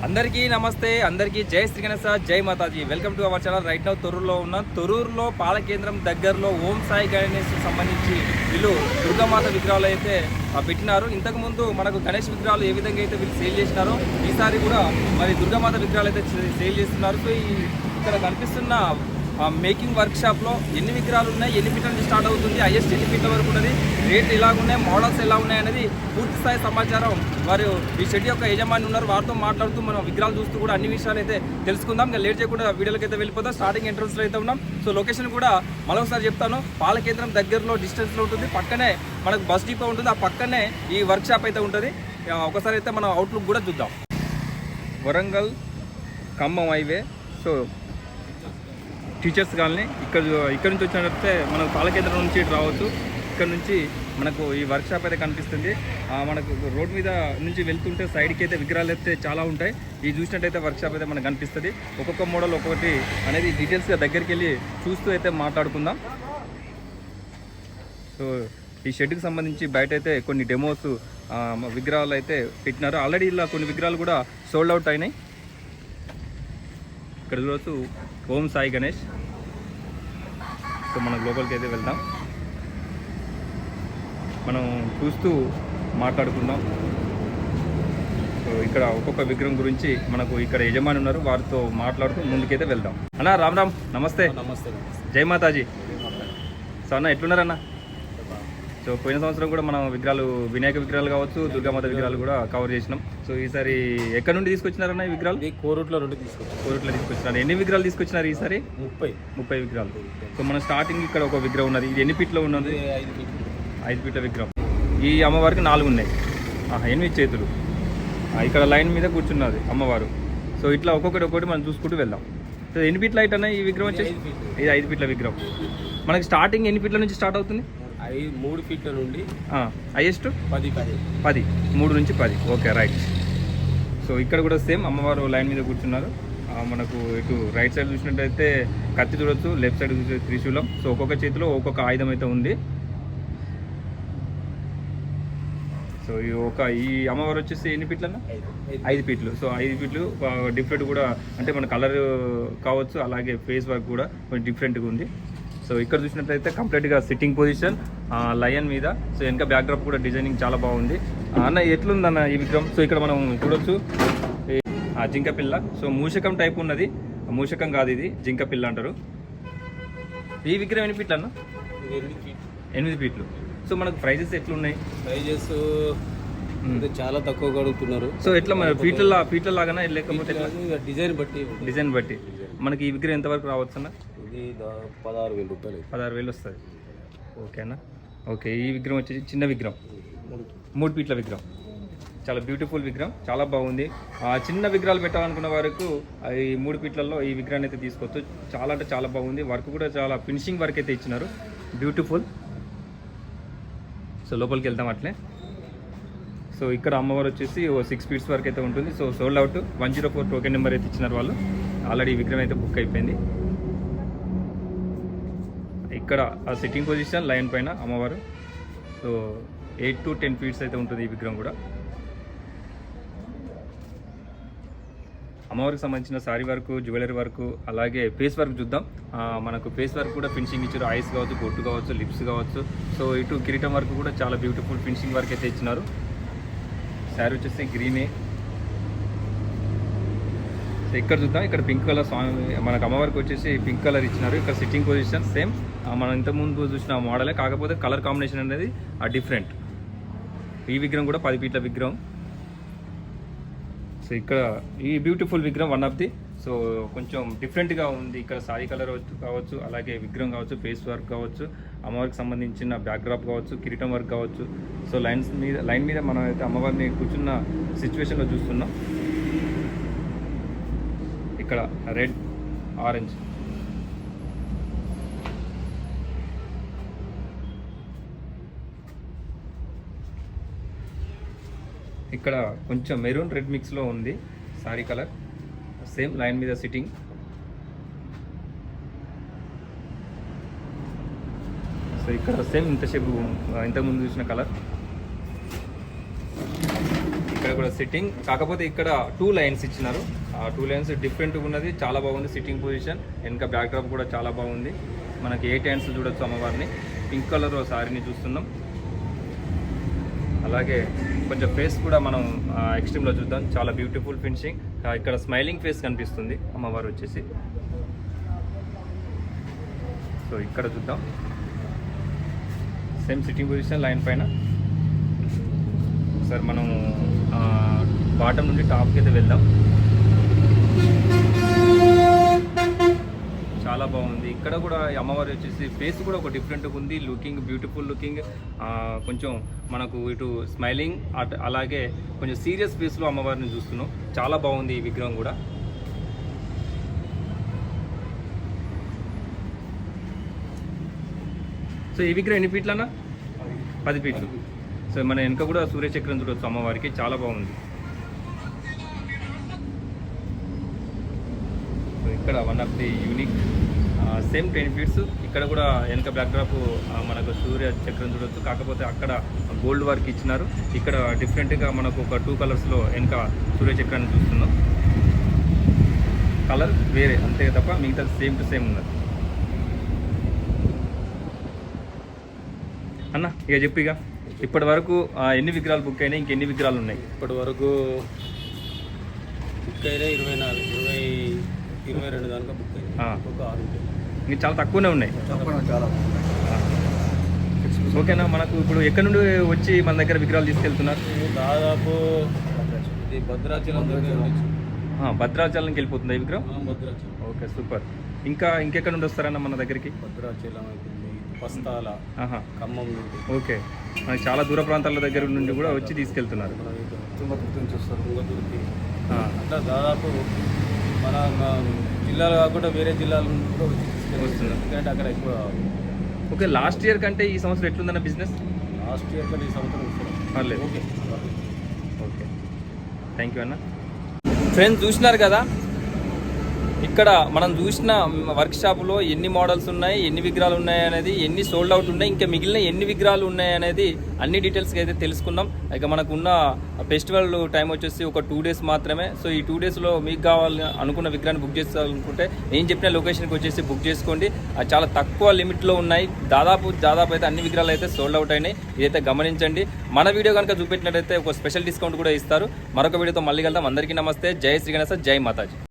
అందరికీ నమస్తే, అందరికీ జై శ్రీ గణేశ, జై Mataji. Welcome to our channel. Right now తొర్రూరులో ఉన్నాం. తొర్రూరులో పాలకేంద్రం దగ్గరలో ఓం సాయి గణేష్ సంబంధించి వీళ్ళు దుర్గామాత విగ్రహాలు అయితే పెట్టినారు. ఇంతకుముందు మనకు గణేష్ విగ్రహాలు ఏ విధంగా అయితే వీళ్ళు సేల్ చేసినారో ఈసారి కూడా మరి దుర్గామాత విగ్రహాలు అయితే సేల్ చేస్తున్నారు. సో ఇక్కడ కనిపిస్తున్న మేకింగ్ వర్క్ షాప్లో ఎన్ని విగ్రహాలు ఉన్నాయి, ఎన్ని ఫీట్ల నుంచి స్టార్ట్ అవుతుంది, హైయెస్ట్ ఎన్ని ఫీట్ల వరకు ఉన్నది, రేట్లు ఎలా ఉన్నాయి, మోడల్స్ ఎలా ఉన్నాయి అనేది పూర్తి స్థాయి సమాచారం వారు ఈ షెడ్ యొక్క యజమాని ఉన్నారు, వారితో మాట్లాడుతూ మనం విగ్రహాలు చూస్తూ కూడా అన్ని విషయాలు అయితే తెలుసుకుందాం. ఇంకా లేట్ చేయకుండా వీడియోలకి అయితే వెళ్ళిపోతాం. స్టార్టింగ్ ఎంట్రన్స్లో అయితే ఉన్నాం. సో లొకేషన్ కూడా మరొకసారి చెప్తాను. పాలకేంద్రం దగ్గరలో డిస్టెన్స్లో ఉంటుంది. పక్కనే మనకు బస్ డిపో ఉంటుంది, ఆ పక్కనే ఈ వర్క్ షాప్ అయితే ఉంటుంది. ఒకసారి అయితే మనం అవుట్లుక్ కూడా చూద్దాం. Warangal Khammam highway. So teachers colony ఇక్కడ నుంచి వచ్చినట్లయితే మనకు పాలకేంద్రం నుంచి రావచ్చు. ఇక్కడ నుంచి మనకు ఈ వర్క్ షాప్ అయితే కనిపిస్తుంది. మనకు రోడ్ మీద నుంచి వెళ్తుంటే సైడ్కి అయితే విగ్రహాలు అయితే చాలా ఉంటాయి. ఇది చూసినట్టయితే వర్క్ షాప్ అయితే మనకు కనిపిస్తుంది. ఒక్కొక్క మోడల్ ఒక్కొక్కటి అనేది డీటెయిల్స్గా దగ్గరికి వెళ్ళి చూస్తూ అయితే మాట్లాడుకుందాం. సో ఈ షెడ్కి సంబంధించి బయట అయితే కొన్ని డెమోస్ విగ్రహాలు అయితే పెట్టినారు. ఆల్రెడీ ఇలా కొన్ని విగ్రహాలు కూడా సోల్డ్ అవుట్ అయినాయి. ఇక్కడ చూడవచ్చు ఓం సాయి గణేష్. సో మనం లోపలికి అయితే వెళ్దాం, మనం చూస్తూ మాట్లాడుకుందాం. సో ఇక్కడ ఒక్కొక్క విగ్రహం గురించి మనకు ఇక్కడ యజమాని ఉన్నారు, వారితో మాట్లాడుతూ ముందుకైతే వెళ్దాం. అన్న రామ్ రామ్, నమస్తే. నమస్తే. జై మాతాజీ. సో అన్న ఎట్లున్నారన్న? సో పోయిన సంవత్సరం కూడా మనం విగ్రహాలు, వినాయక విగ్రహాలు కావచ్చు, దుర్గామాత విగ్రహాలు కూడా కవర్ చేసినాం. సో ఈసారి ఎక్కడ నుండి తీసుకొచ్చినారన్న ఈ విగ్రహాలు? కోరుట్ల నుండి తీసుకొచ్చినారు. ఎన్ని విగ్రహాలు తీసుకొచ్చినారు ఈసారి? 30 విగ్రహాలు. సో మన స్టార్టింగ్ ఇక్కడ ఒక విగ్రహం ఉన్నది. ఇది ఎన్ని ఫీట్లో ఉన్నది? 5 ఫీట్ల విగ్రహం. ఈ అమ్మవారికి 4 ఉన్నాయి, 8 చేతులు. ఇక్కడ లైన్ మీద కూర్చున్నది అమ్మవారు. సో ఇట్లా ఒక్కొక్కటి మనం చూసుకుంటూ వెళ్దాం. సో ఎన్ని ఫీట్ల హైట్ అన్న ఈ విగ్రహం వచ్చేసి? ఇది 5 ఫీట్ల విగ్రహం. మనకి స్టార్టింగ్ ఎన్ని ఫీట్ల నుంచి స్టార్ట్ అవుతుంది? 3 ఫీట్ల నుండి హైయెస్ట్ 10. 3 నుంచి 10. Okay, right. సో ఇక్కడ కూడా సేమ్ అమ్మవారు లైన్ మీద కూర్చున్నారు. మనకు ఇటు రైట్ సైడ్ చూసినట్టయితే కత్తి చూడొచ్చు, లెఫ్ట్ సైడ్ చూసే త్రిశూలం. సో ఒక్కొక్క చేతిలో ఒక్కొక్క ఆయుధం అయితే ఉంది. సో ఈ అమ్మవారు వచ్చేసి ఎన్ని ఫీట్లన్నా? 5 ఫీట్లు. సో 5 ఫీట్లు డిఫరెంట్ కూడా, అంటే మన కలర్ కావచ్చు, అలాగే ఫేస్ వర్క్ కూడా కొంచెం డిఫరెంట్గా ఉంది. సో ఇక్కడ చూసినట్లయితే కంప్లీట్గా సిట్టింగ్ పొజిషన్ లయన్ మీద. సో వెనక బ్యాక్డ్రాప్ కూడా డిజైనింగ్ చాలా బాగుంది. అన్న ఎట్లుందన్న ఈ విగ్రహం? సో ఇక్కడ మనం చూడొచ్చు జింక పిల్ల. సో మూషకం టైప్ ఉన్నది, మూషకం కాదు ఇది, జింక పిల్ల అంటారు. ఈ విగ్రహం ఎన్ని ఫీట్లు అన్న? 8 ఫీట్లు. సో మనకు ప్రైజెస్ ఎట్లున్నాయి? ప్రైజెస్ చాలా తక్కువ అడుగుతున్నారు. సో ఎట్లా మరి ఫీట్ల లాగానా లేకపోతే డిజైన్ బట్టి మనకి ఈ విగ్రహం ఎంతవరకు రావచ్చు అన్న? ఇది 16,000 రూపాయలు. 16,000 వస్తుంది. ఓకేనా? ఓకే. ఈ విగ్రహం వచ్చేసి చిన్న విగ్రహం, 3 ఫీట్ల విగ్రహం. చాలా బ్యూటిఫుల్ విగ్రహం, చాలా బాగుంది. చిన్న విగ్రహాలు పెట్టాలనుకున్న వరకు ఈ 3 ఫీట్లలో ఈ విగ్రహాన్ని అయితే తీసుకోవచ్చు. చాలా అంటే చాలా బాగుంది. వర్క్ కూడా చాలా ఫినిషింగ్ వర్క్ అయితే ఇచ్చినారు, బ్యూటిఫుల్. సో లోపలికి వెళ్తాం అట్లే. సో ఇక్కడ అమ్మవారు వచ్చేసి 6 ఫీట్స్ వరకు అయితే ఉంటుంది. So sold out. 104 token number అయితే ఇచ్చినారు వాళ్ళు. ఆల్రెడీ ఈ విగ్రహం అయితే బుక్ అయిపోయింది. ఇక్కడ ఆ సిట్టింగ్ పొజిషన్ లైన్ పైన అమ్మవారు. సో 8 to 10 ఫీట్స్ అయితే ఉంటుంది ఈ విగ్రహం కూడా. అమ్మవారికి సంబంధించిన సారీ వర్క్, జ్యువెలరీ వర్క్, అలాగే ఫేస్ వర్క్ చూద్దాం. మనకు ఫేస్ వర్క్ కూడా ఫినిషింగ్ ఇచ్చారు. ఐస్ కావచ్చు, బొట్టు కావచ్చు, లిప్స్ కావచ్చు. సో ఇటు కిరీటం వర్క్ కూడా చాలా బ్యూటిఫుల్ ఫినిషింగ్ వర్క్ అయితే ఇచ్చినారు. శారీ వచ్చేసి గ్రీనే. సో ఇక్కడ చూద్దాం. ఇక్కడ పింక్ కలర్ మనకు అమ్మవారికి వచ్చేసి పింక్ కలర్ ఇచ్చినారు. ఇక్కడ సిట్టింగ్ పొజిషన్ సేమ్ మనం ఇంతకుముందు చూసిన మోడలే, కాకపోతే కలర్ కాంబినేషన్ అనేది డిఫరెంట్. ఈ విగ్రహం కూడా 10 ఫీట్ల విగ్రహం. సో ఇక్కడ ఈ బ్యూటిఫుల్ విగ్రహం వన్ ఆఫ్ ది. సో కొంచెం డిఫరెంట్గా ఉంది. ఇక్కడ సారీ కలర్ కావచ్చు, అలాగే విగ్రహం కావచ్చు, ఫేస్ వర్క్ కావచ్చు, అమ్మవారికి సంబంధించిన బ్యాక్డ్రాప్ కావచ్చు, కిరీటం వర్క్ కావచ్చు. సో లైన్ మీద మనం అయితే అమ్మవారిని కూర్చున్న సిచ్యువేషన్లో చూస్తున్నాం. ఇక్కడ రెడ్, ఆరెంజ్. ఇక్కడ కొంచెం మెరూన్ రెడ్ మిక్స్లో ఉంది సారీ కలర్. సేమ్ లైన్ మీద సిట్టింగ్. సో ఇక్కడ సేమ్ ఇంతకుముందు చూసిన కలర్. ఇక్కడ కూడా సిట్టింగ్, కాకపోతే ఇక్కడ 2 లైన్స్ ఇచ్చినారు. ఆ 2 లైన్స్ డిఫరెంట్గా ఉన్నది, చాలా బాగుంది సిట్టింగ్ పొజిషన్. వెనక బ్యాక్ డ్రాప్ కూడా చాలా బాగుంది. మనకి 8 హ్యాండ్స్ చూడొచ్చు అమ్మవారిని. పింక్ కలర్ శారీని చూస్తున్నాం. అలాగే కొంచెం ఫేస్ కూడా మనం ఎక్స్ట్రీమ్లో చూద్దాం, చాలా బ్యూటిఫుల్ ఫినిషింగ్. ఇక్కడ స్మైలింగ్ ఫేస్ కనిపిస్తుంది అమ్మవారు వచ్చేసి. సో ఇక్కడ చూద్దాం, సేమ్ సిట్టింగ్ పొజిషన్ లైన్ పైన. ఒకసారి మనం బాటమ్ నుండి టాప్కి అయితే వెళ్దాం. చాలా బాగుంది. ఇక్కడ కూడా ఈ అమ్మవారు వచ్చేసి ఫేస్ కూడా ఒక డిఫరెంట్గా ఉంది, లుకింగ్ బ్యూటిఫుల్ లుకింగ్. కొంచెం మనకు ఇటు స్మైలింగ్ అలాగే కొంచెం సీరియస్ ఫేస్లో అమ్మవారిని చూస్తున్నాం. చాలా బాగుంది ఈ విగ్రహం కూడా. సో ఈ విగ్రహం ఎన్ని ఫీట్లన్నా? 10 ఫీట్లు. సో మన వెనక కూడా సూర్యచక్రం చూడవచ్చు అమ్మవారికి, చాలా బాగుంది. సో ఇక్కడ one of the unique, same 10 feets. ఇక్కడ కూడా వెనక బ్యాక్ డ్రాప్ మనకు సూర్య చక్రం చూడవచ్చు, కాకపోతే అక్కడ గోల్డ్ వర్క్ ఇచ్చినారు. ఇక్కడ డిఫరెంట్గా మనకు ఒక 2 కలర్స్లో వెనక సూర్య చక్రాన్ని చూస్తున్నాం. కలర్ వేరే అంతే తప్ప మిగతా సేమ్ టు సేమ్ ఉన్నది. అన్న ఇక చెప్పు, ఇక ఇప్పటి వరకు ఎన్ని విగ్రహాలు బుక్ అయినాయి, ఇంకెన్ని విగ్రహాలు ఉన్నాయి? ఇప్పటి వరకు బుక్ అయినా 22 దాకా బుక్ అయినాయి. ఒక 6 ఉంటాయి. ఇంకా చాలా తక్కువనే ఉన్నాయి. చాలా ఓకేనా. మనకు ఇప్పుడు ఎక్కడి నుండి వచ్చి మన దగ్గర విగ్రహాలు తీసుకెళ్తున్నారు? దాదాపు ఇది భద్రాచలం దగ్గర నుంచి. భద్రాచలంకి వెళ్ళిపోతుంది ఈ విగ్రహం. భద్రాచలం. Okay super. ఇంకెక్కడ నుండి వస్తారన్న మన దగ్గరికి? భద్రాచలం పస్తాల, ఖమ్మం నుండి. ఓకే, మనకి చాలా దూర ప్రాంతాల దగ్గర నుండి కూడా వచ్చి తీసుకెళ్తున్నారు. తుంగతుర్తి నుంచి వస్తారు. తుంగతుర్తి అట్లా దాదాపు మన జిల్లాలు కాకుండా వేరే జిల్లాల నుండి కూడా వచ్చి తీసుకెళ్తున్నారు. ఎందుకంటే అక్కడ ఎక్కువ. ఓకే, లాస్ట్ ఇయర్ కంటే ఈ సంవత్సరం ఎట్లుందన్న బిజినెస్? లాస్ట్ ఇయర్ కంటే ఈ సంవత్సరం పర్లేదు. ఓకే ఓకే, థ్యాంక్ యూ అన్న. ఫ్రెండ్స్ చూసినారు కదా, ఇక్కడ మనం చూసిన వర్క్ షాప్లో ఎన్ని మోడల్స్ ఉన్నాయి, ఎన్ని విగ్రహాలు ఉన్నాయి అనేది, ఎన్ని సోల్డ్ అవుట్ ఉన్నాయి, ఇంకా మిగిలిన ఎన్ని విగ్రహాలు ఉన్నాయి అనేది అన్ని డీటెయిల్స్గా అయితే తెలుసుకున్నాం. ఇక మనకున్న ఫెస్టివల్ టైం వచ్చేసి ఒక 2 డేస్ మాత్రమే. సో ఈ 2 డేస్లో మీకు కావాలి అనుకున్న విగ్రహాన్ని బుక్ చేసుకోవాలనుకుంటే నేను చెప్పిన లొకేషన్కి వచ్చేసి బుక్ చేసుకోండి. చాలా తక్కువ లిమిట్లో ఉన్నాయి. దాదాపు అయితే అన్ని విగ్రహాలు అయితే సోల్డ్ అవుట్ అయినాయి. ఇదైతే గమనించండి. మన వీడియో కనుక చూపెట్టినట్టయితే ఒక స్పెషల్ డిస్కౌంట్ కూడా ఇస్తారు. మరొక వీడియోతో మళ్ళీ వెళ్దాం. అందరికీ నమస్తే. జై శ్రీ గణేశ, జై మాతాజీ.